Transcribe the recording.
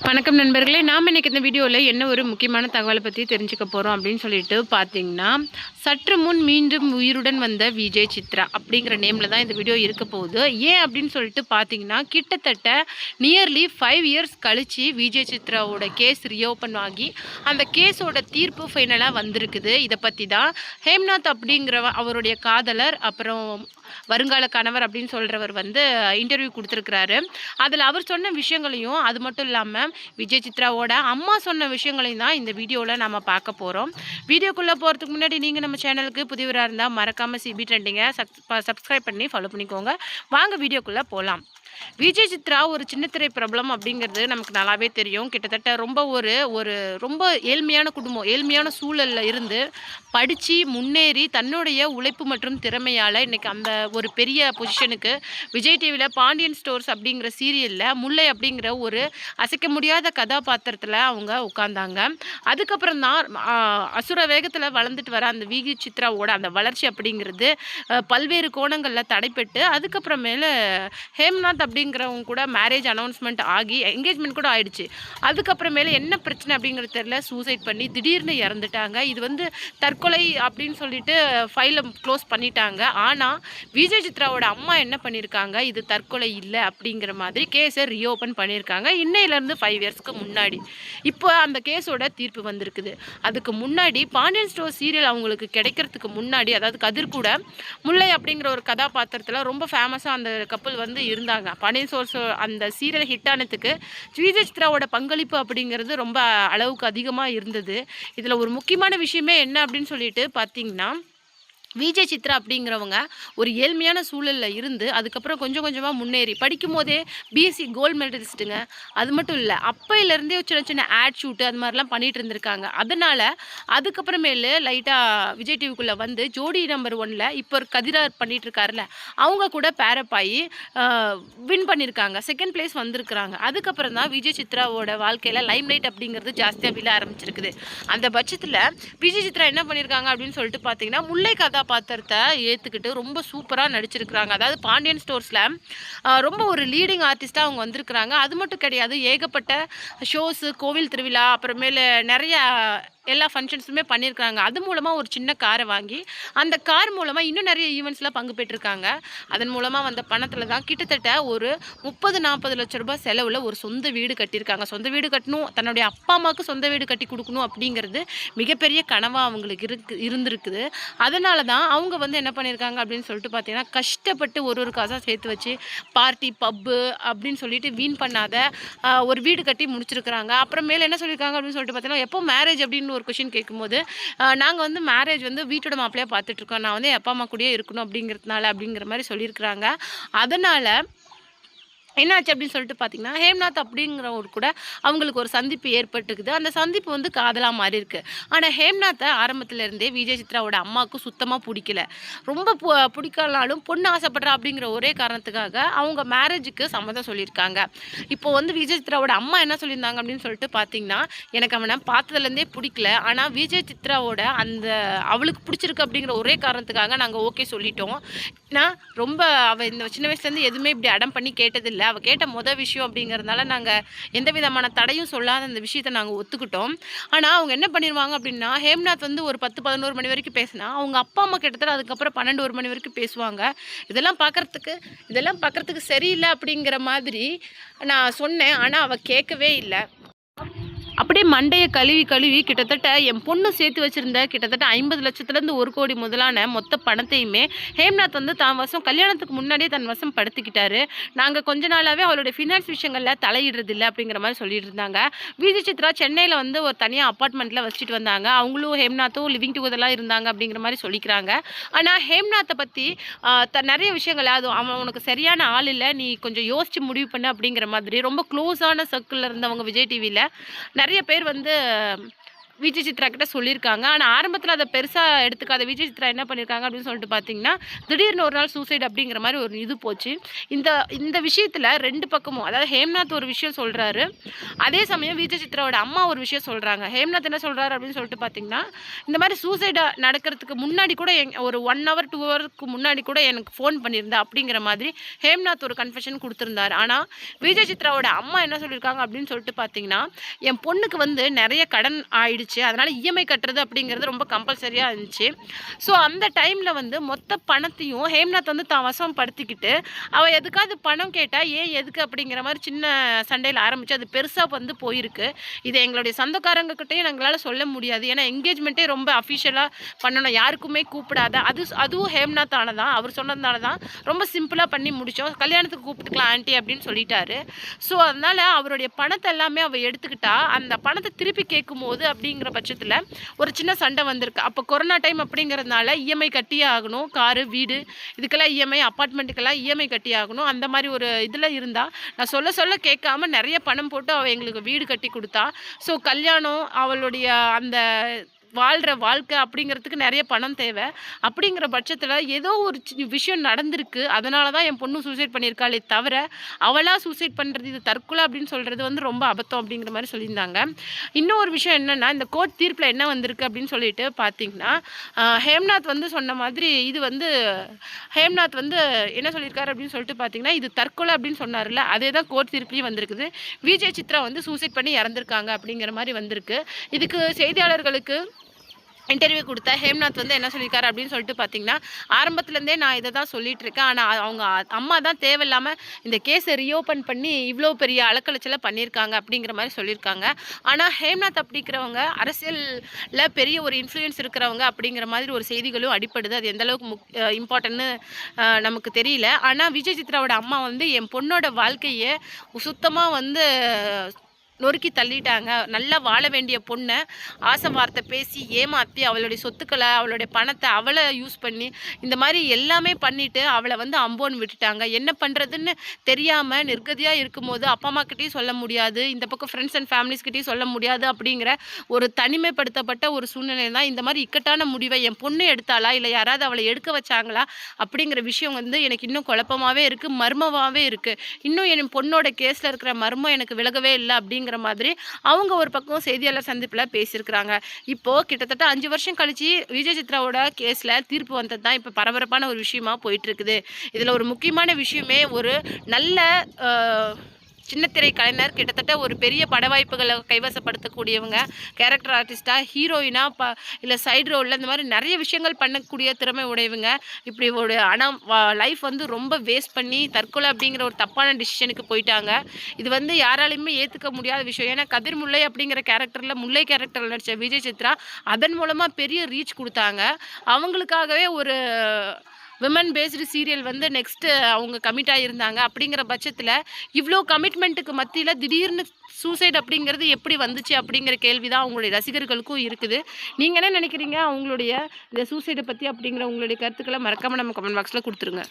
வணக்கம் நண்பர்களே, நாம் இன்றைக்கி இந்த வீடியோவில் என்ன ஒரு முக்கியமான தகவலை பற்றி தெரிஞ்சுக்க போகிறோம் அப்படின்னு சொல்லிட்டு பார்த்தீங்கன்னா, சற்று முன் மீண்டும் உயிருடன் வந்த விஜய் சித்ரா அப்படிங்கிற நேமில் தான் இந்த வீடியோ இருக்க போகுது. ஏன் அப்படின்னு சொல்லிட்டு பார்த்தீங்கன்னா, கிட்டத்தட்ட நியர்லி 5 இயர்ஸ் கழித்து விஜய் சித்ராவோட கேஸ் ரீஓப்பன் ஆகி அந்த கேஸோட தீர்ப்பு ஃபைனலாக வந்திருக்குது. இதை பற்றி தான் ஹேம்நாத் அப்படிங்கிற அவருடைய காதலர் அப்புறம் வருங்கால கணவர் அப்படின்னு சொல்கிறவர் வந்து இன்டர்வியூ கொடுத்துருக்கிறாரு. அதில் அவர் சொன்ன விஷயங்களையும் அது மட்டும் இல்லாமல் விஜய் சித்ராவோட அம்மா சொன்ன விஷயங்களையும் தான் இந்த வீடியோவில் நம்ம பார்க்க போகிறோம். வீடியோக்குள்ளே போகிறதுக்கு முன்னாடி நீங்கள் நம்ம சேனலுக்கு புதியவராக இருந்தால் மறக்காமல் சிபி ட்ரெண்டிங்கை சப்ஸ்கிரைப் பண்ணி ஃபாலோ பண்ணிக்கோங்க. வாங்க வீடியோக்குள்ளே போகலாம். விஜய் சித்ரா ஒரு சின்னத்திரை பிரபலம் அப்படிங்கிறது நமக்கு நல்லாவே தெரியும். கிட்டத்தட்ட ரொம்ப ஏழ்மையான குடும்பம், ஏழ்மையான சூழலில் இருந்து படித்து முன்னேறி தன்னுடைய உழைப்பு மற்றும் திறமையால் இன்றைக்கி அந்த ஒரு பெரிய பொசிஷனுக்கு விஜய் டிவியில் பாண்டியன் ஸ்டோர்ஸ் அப்படிங்கிற சீரியலில் முல்லை அப்படிங்கிற ஒரு அசைக்க முடியாத கதாபாத்திரத்தில் அவங்க உட்கார்ந்தாங்க. அதுக்கப்புறம் தான் அசுர வேகத்தில் வளர்ந்துட்டு வர அந்த விஜய் சித்ராவோட அந்த வளர்ச்சி அப்படிங்கிறது பல்வேறு கோணங்களில் தடைப்பட்டு அதுக்கப்புறமேல ஹேம்நாத் அப்படிங்கிறவங்க கூட மேரேஜ் அனௌன்ஸ்மெண்ட் ஆகி என்கேஜ்மெண்ட் கூட ஆயிடுச்சு. அதுக்கப்புறமேல என்ன பிரச்சனை அப்படிங்கிறது தெரியல, சூசைட் பண்ணி திடீர்னு இறந்துட்டாங்க. இது வந்து தற்கொலை அப்படின்னு சொல்லிட்டு ஃபைலை க்ளோஸ் பண்ணிட்டாங்க. ஆனால் விஜய் சித்ராவோட அம்மா என்ன பண்ணியிருக்காங்க, இது தற்கொலை இல்லை அப்படிங்கிற மாதிரி கேஸை ரீஓப்பன் பண்ணியிருக்காங்க. இன்னையிலேருந்து 5 இயர்ஸ்க்கு முன்னாடி இப்போ அந்த கேஸோட தீர்ப்பு வந்திருக்குது. அதுக்கு முன்னாடி பாண்டியன் ஸ்டோர் சீரியல் அவங்களுக்கு கிடைக்கிறதுக்கு முன்னாடி, அதாவது கதிர் கூட முல்லை அப்படிங்கிற ஒரு கதாபாத்திரத்தில் ரொம்ப ஃபேமஸாக அந்த கப்பல் வந்து இருந்தாங்க. பாண்டியன் ஸ்டோர்ஸ் அந்த சீரியல் ஹிட் ஆனதுக்கு விஜய் சித்ராவோட பங்களிப்பு அப்படிங்கிறது ரொம்ப அளவுக்கு அதிகமாக இருந்தது. இதில் ஒரு முக்கியமான விஷயமே என்ன அப்படின்னு சொல்லிட்டு பார்த்தீங்கன்னா, விஜய் சித்ரா அப்படிங்கிறவங்க ஒரு ஏழ்மையான சூழலில் இருந்து அதுக்கப்புறம் கொஞ்சம் கொஞ்சமாக முன்னேறி படிக்கும் போதே பிஎஸ்சி கோல்டு மெடலிஸ்ட்டுங்க. அது மட்டும் இல்லை, அப்பையிலேருந்தே சின்ன சின்ன ஆட் ஷூட்டு அது மாதிரிலாம் பண்ணிகிட்டு இருந்திருக்காங்க. அதனால் அதுக்கப்புறமேலு லைட்டாக விஜய் டிவிக்குள்ளே வந்து ஜோடி நம்பர் 1ல் இப்போ கதிரார் பண்ணிகிட்டு இருக்காருல்ல, அவங்க கூட பேரப் ஆகி வின் பண்ணியிருக்காங்க, செகண்ட் பிளேஸ் வந்திருக்கிறாங்க. அதுக்கப்புறம் தான் விஜய் சித்ராவோட வாழ்க்கையில் லைம் லைட் அப்படிங்கிறது ஜாஸ்தியாக விழ ஆரம்பிச்சிருக்குது. அந்த பட்சத்தில் விஜய் சித்ரா என்ன பண்ணியிருக்காங்க அப்படின்னு சொல்லிட்டு பார்த்தீங்கன்னா, முல்லை கதாபாத்திரத்தை ஏற்றுக்கிட்டு ரொம்ப சூப்பராக நடிச்சிருக்கிறாங்க. அதாவது பாண்டியன் ஸ்டோர்ஸில் ரொம்ப ஒரு லீடிங் ஆர்டிஸ்ட்டாக அவங்க வந்திருக்கிறாங்க. அது மட்டும் கிடையாது, ஏகப்பட்ட ஷோஸு, கோவில் திருவிழா, அப்புறமேல நிறைய எல்லா ஃபங்க்ஷன்ஸுமே பண்ணியிருக்காங்க. அது மூலமாக ஒரு சின்ன காரை வாங்கி அந்த கார் மூலமாக இன்னும் நிறைய ஈவெண்ட்ஸ்லாம் பங்கு பெற்றிருக்காங்க. அதன் மூலமாக வந்த பணத்தில் தான் கிட்டத்தட்ட ஒரு 30-40 லட்ச ரூபாய் செலவில் ஒரு சொந்த வீடு கட்டியிருக்காங்க. சொந்த வீடு கட்டணும், தன்னுடைய அப்பா அம்மாவுக்கு சொந்த வீடு கட்டி கொடுக்கணும் அப்படிங்கிறது மிகப்பெரிய கனவாக அவங்களுக்கு இருந்திருக்குது. அதனால தான் அவங்க வந்து என்ன பண்ணியிருக்காங்க அப்படின்னு சொல்லிட்டு பார்த்தீங்கன்னா, கஷ்டப்பட்டு ஒரு காசாக சேர்த்து வச்சு பார்ட்டி பப்பு அப்படின்னு சொல்லிட்டு வீண் பண்ணாத ஒரு வீடு கட்டி முடிச்சிருக்கிறாங்க. அப்புறமேல என்ன சொல்லியிருக்காங்க அப்படின்னு சொல்லிட்டு பார்த்தீங்கன்னா, எப்போ மேரேஜ் அப்படின்னு ஒரு கொஷின் கேட்கும்போது, நாங்கள் வந்து மேரேஜ் வந்து வீட்டோட மாப்பிள்ளையாக பார்த்துட்ருக்கோம், நான் வந்து அப்பா அம்மா கூடயே இருக்கணும் அப்படிங்கிறதுனால அப்படிங்கிற மாதிரி சொல்லியிருக்கிறாங்க. அதனால் என்னாச்சு அப்படின்னு சொல்லிட்டு பார்த்தீங்கன்னா, ஹேம்நாத் அப்படிங்கிறவர் கூட அவங்களுக்கு ஒரு சந்திப்பு ஏற்பட்டுருக்குது. அந்த சந்திப்பு வந்து காதலாக மாறி இருக்குது. ஆனால் ஹேம்நாத்தை ஆரம்பத்துலேருந்தே விஜய் சித்ராவோட அம்மாவுக்கு சுத்தமாக பிடிக்கல. ரொம்ப பிடிக்கலனாலும் பொண்ணு ஆசைப்படுறா அப்படிங்கிற ஒரே காரணத்துக்காக அவங்க மேரேஜுக்கு சம்மதம் சொல்லியிருக்காங்க. இப்போ வந்து விஜய் சித்ராவோட அம்மா என்ன சொல்லியிருந்தாங்க அப்படின்னு சொல்லிட்டு பார்த்தீங்கன்னா, எனக்கு அவனை பார்த்ததுலேருந்தே பிடிக்கல, ஆனால் விஜய் சித்ராவோட அந்த அவளுக்கு பிடிச்சிருக்கு அப்படிங்கிற ஒரே காரணத்துக்காக நாங்கள் ஓகே சொல்லிட்டோம். நான் ரொம்ப அவள் இந்த சின்ன வயசுலேருந்து எதுவுமே இப்படி அடம் பண்ணி கேட்டதில்லை. அவள் கேட்ட விஷயம் அப்படிங்கிறதுனால நாங்கள் எந்த விதமான தடையும் சொல்லாத அந்த விஷயத்தை நாங்கள் ஒத்துக்கிட்டோம். ஆனால் அவங்க என்ன பண்ணிடுவாங்க அப்படின்னா, ஹேம்நாத் வந்து ஒரு 10-11 மணி வரைக்கும் பேசினா அவங்க அப்பா அம்மா கிட்டத்தட்ட அதுக்கப்புறம் 12-1 மணி வரைக்கும் பேசுவாங்க. இதெல்லாம் பார்க்குறதுக்கு சரியில்லை அப்படிங்கிற மாதிரி நான் சொன்னேன். ஆனால் அவள் கேட்கவே இல்லை. அப்படியே மண்டையை கழுவி கிட்டத்தட்ட என் பொண்ணு சேர்த்து வச்சுருந்த கிட்டத்தட்ட 50 லட்சத்துலேருந்து 1 கோடி முதலான மொத்த பணத்தையுமே ஹேம்நாத் வந்து தான் வசம் கல்யாணத்துக்கு முன்னாடியே தன் வசம் படுத்திக்கிட்டாரு. நாங்கள் கொஞ்ச நாளாகவே அவளுடைய ஃபினான்ஸ் விஷயங்களில் தலையிடுறதில்லை அப்படிங்கிற மாதிரி சொல்லிட்டு இருந்தாங்க. விஜய் சித்ரா சென்னையில் வந்து ஒரு தனியாக அப்பார்ட்மெண்ட்டில் வச்சுட்டு வந்தாங்க. அவங்களும் ஹேம்நாத்தும் லிவிங் டுகெதர்லாம் இருந்தாங்க அப்படிங்கிற மாதிரி சொல்லிக்கிறாங்க. ஆனால் ஹேம்நாத்தை பற்றி நிறைய விஷயங்கள், அது அவன் உனக்கு சரியான ஆள் இல்லை, நீ கொஞ்சம் யோசித்து முடிவு பண்ணு அப்படிங்கிற மாதிரி ரொம்ப க்ளோஸான சர்க்கிளில் இருந்தவங்க விஜய் டிவியில் நிறைய பேர் வந்து விஜய் சித்ரா கிட்ட சொல்லியிருக்காங்க. ஆனால் ஆரம்பத்தில் அதை பெருசாக எடுத்துக்காத விஜய் சித்ரா என்ன பண்ணியிருக்காங்க அப்படின்னு சொல்லிட்டு பார்த்தீங்கன்னா, திடீர்னு ஒரு நாள் சூசைட் அப்படிங்கிற மாதிரி ஒரு இது போச்சு. இந்த இந்த விஷயத்தில் 2 பக்கமும், அதாவது ஹேம்நாத் ஒரு விஷயம் சொல்கிறாரு, அதே சமயம் விஜய் சித்ராவோட அம்மா ஒரு விஷயம் சொல்கிறாங்க. ஹேம்நாத் என்ன சொல்கிறாரு அப்படின்னு சொல்லிட்டு பார்த்தீங்கன்னா, இந்த மாதிரி சூசைடை நடக்கிறதுக்கு முன்னாடி கூட ஒரு 1 ஹவர் 2 ஹவருக்கு முன்னாடி கூட எனக்கு ஃபோன் பண்ணியிருந்தா அப்படிங்கிற மாதிரி ஹேம்நாத் ஒரு கன்ஃபெஷன் கொடுத்துருந்தாரு. ஆனால் விஜய் சித்ராவோட அம்மா என்ன சொல்லியிருக்காங்க அப்படின்னு சொல்லிட்டு பார்த்தீங்கன்னா, என் பொண்ணுக்கு வந்து நிறைய கடன் ஆயிடுச்சு, அதனால் இஎம்ஐ கட்டுறது அப்படிங்கிறது ரொம்ப கம்பல்சரியாக இருந்துச்சு. ஸோ அந்த டைமில் வந்து மொத்த பணத்தையும் ஹேம்நாத் வந்து தான் வசப்படுத்திக்கிட்டு, அவள் எதுக்காவது பணம் கேட்டால் ஏன் எதுக்கு அப்படிங்கிற மாதிரி சின்ன சண்டையில் ஆரம்பித்து அது பெருசாக வந்து போயிருக்கு. இதை எங்களுடைய சொந்தக்காரங்கக்கிட்டையும் எங்களால் சொல்ல முடியாது. ஏன்னா என்கேஜ்மெண்ட்டே ரொம்ப அஃபிஷியலாக பண்ணணும், யாருக்குமே கூப்பிடாத, அதுவும் ஹேம்நாத்தான தான், அவர் சொன்னதுனால தான் ரொம்ப சிம்பிளாக பண்ணி முடித்தோம். கல்யாணத்துக்கு கூப்பிட்டுக்கலாம் ஆண்டி அப்படின்னு சொல்லிட்டாரு. ஸோ அதனால் அவருடைய பணத்தை எல்லாமே அவள் எடுத்துக்கிட்டா, அந்த பணத்தை திருப்பி கேட்கும்போது அப்படிங்கிற பட்சத்தில் ஒரு சின்ன சண்டை வந்திருக்கு. அப்போ கொரோனா டைம் அப்படிங்கிறதுனால இஎம்ஐ கட்டியே ஆகணும், காரு வீடு இதுக்கெல்லாம் இஎம்ஐ, அப்பார்ட்மெண்ட்டுக்கெல்லாம் இஎம்ஐ கட்டி ஆகணும். அந்த மாதிரி ஒரு இதில் இருந்தால் நான் சொல்ல சொல்ல கேட்காம நிறைய பணம் போட்டு அவள் எங்களுக்கு வீடு கட்டி கொடுத்தா. ஸோ கல்யாணம், அவளுடைய அந்த வாழ்கிற வாழ்க்கை அப்படிங்கிறதுக்கு நிறைய பணம் தேவை. அப்படிங்கிற பட்சத்தில் ஏதோ ஒரு விஷயம் நடந்திருக்கு, அதனால தான் என் பொண்ணு சூசைட் பண்ணியிருக்காளே தவிர அவளாக சூசைட் பண்ணுறது, இது தற்கொலை அப்படின்னு சொல்கிறது வந்து ரொம்ப அபத்தம் அப்படிங்கிற மாதிரி சொல்லியிருந்தாங்க. இன்னும் ஒரு விஷயம் என்னென்னா, இந்த கோர்ட் தீர்ப்பில் என்ன வந்திருக்கு அப்படின்னு சொல்லிட்டு பார்த்தீங்கன்னா, ஹேம்நாத் வந்து சொன்ன மாதிரி இது வந்து ஹேம்நாத் வந்து என்ன சொல்லியிருக்காரு அப்படின்னு சொல்லிட்டு பார்த்தீங்கன்னா, இது தற்கொலை அப்படின்னு சொன்னார்ல, அதே தான் கோர்ட் தீர்ப்புலேயும் வந்திருக்குது. விஜய் சித்ரா வந்து சூசைட் பண்ணி இறந்துருக்காங்க அப்படிங்கிற மாதிரி வந்திருக்கு. இதுக்கு செய்தியாளர்களுக்கு இன்டர்வியூ கொடுத்த ஹேம்நாத் வந்து என்ன சொல்லியிருக்காரு அப்படின்னு சொல்லிட்டு பார்த்தீங்கன்னா, ஆரம்பத்துலேருந்தே நான் இதை தான் சொல்லிட்டு இருக்கேன், ஆனால் அவங்க அம்மா தான் தேவையில்லாமல் இந்த கேஸை ரீஓப்பன் பண்ணி இவ்வளோ பெரிய அலக்கழிச்சலை பண்ணியிருக்காங்க அப்படிங்கிற மாதிரி சொல்லியிருக்காங்க. ஆனால் ஹேம்நாத் அப்படிங்கிறவங்க அரசியலில் பெரிய ஒரு இன்ஃப்ளூயன்ஸ் இருக்கிறவங்க அப்படிங்கிற மாதிரி ஒரு செய்திகளும் அடிப்படுது. அது எந்தளவுக்கு இம்பார்ட்டன்ட்னு நமக்கு தெரியல. ஆனால் விஜய் சித்ராவோட அம்மா வந்து என் பொண்ணோட வாழ்க்கையை சுத்தமாக வந்து நொறுக்கி தள்ளிட்டாங்க. நல்லா வாழ வேண்டிய பொண்ணை ஆசை வார்த்தை பேசி ஏமாற்றி அவளுடைய சொத்துக்களை, அவளுடைய பணத்தை அவளை யூஸ் பண்ணி இந்த மாதிரி எல்லாமே பண்ணிவிட்டு அவளை வந்து அம்போன்னு விட்டுட்டாங்க. என்ன பண்ணுறதுன்னு தெரியாமல் நிர்கதியாக இருக்கும்போது அப்பா அம்மாக்கிட்டையும் சொல்ல முடியாது, இந்த பக்கம் ஃப்ரெண்ட்ஸ் அண்ட் ஃபேமிலிஸ்கிட்டையும் சொல்ல முடியாது அப்படிங்கிற ஒரு தனிமைப்படுத்தப்பட்ட ஒரு சூழ்நிலை தான் இந்த மாதிரி இக்கட்டான முடிவை என் பொண்ணு எடுத்தாளா இல்லை யாராவது அவளை எடுக்க வச்சாங்களா அப்படிங்கிற விஷயம் வந்து எனக்கு இன்னும் குழப்பமாகவே இருக்குது, மர்மமாகவே இருக்குது. இன்னும் என் பொண்ணோட கேஸில் இருக்கிற மர்மம் எனக்கு விலகவே இல்லை அப்படிங்கிற மாதிரி அவங்க ஒரு பக்கம் செய்தியாளர் சந்திப்பில் பேசியிருக்கிறாங்க. இப்போது கிட்டத்தட்ட 5 வருஷம் கழிச்சு விஜய் சித்ராவோட கேஸில் தீர்ப்பு வந்தது தான் இப்போ பரபரப்பான ஒரு விஷயமா போயிட்டு இருக்குது. இதில் ஒரு முக்கியமான விஷயமே, ஒரு நல்ல சின்னத்திரை கலைஞர், கிட்டத்தட்ட ஒரு பெரிய பட வாய்ப்புகளை கைவசப்படுத்தக்கூடியவங்க, கேரக்டர் ஆர்டிஸ்ட்டாக, ஹீரோயினாக, இல்லை சைடு ரோலில் இந்த மாதிரி நிறைய விஷயங்கள் பண்ணக்கூடிய திறமை உடையவங்க இப்படி ஒரு லைஃப் வந்து ரொம்ப வேஸ்ட் பண்ணி தற்கொலை அப்படிங்கிற ஒரு தப்பான டிசிஷனுக்கு போயிட்டாங்க. இது வந்து யாராலையுமே ஏற்றுக்க முடியாத விஷயம். ஏன்னா கதிர் முல்லை அப்படிங்கிற கேரக்டரில், முல்லை கேரக்டரில் நடித்த விஜய் சித்ரா அதன் மூலமாக பெரிய ரீச் கொடுத்தாங்க. அவங்களுக்காகவே ஒரு விமன் பேஸ்டு சீரியல் வந்து நெக்ஸ்ட்டு அவங்க கமிட் ஆகியிருந்தாங்க. அப்படிங்கிற பட்சத்தில் இவ்வளோ கமிட்மெண்ட்டுக்கு மத்தியில் திடீர்னு சூசைட் அப்படிங்கிறது எப்படி வந்துச்சு அப்படிங்கிற கேள்வி தான் அவங்களுடைய ரசிகர்களுக்கும் இருக்குது. நீங்கள் என்ன நினைக்கிறீங்க அவங்களுடைய இந்த சூசைடை பற்றி அப்படிங்கிற உங்களுடைய கருத்துக்களை மறக்காமல் நம்ம கமெண்ட் பாக்ஸில் கொடுத்துருங்க.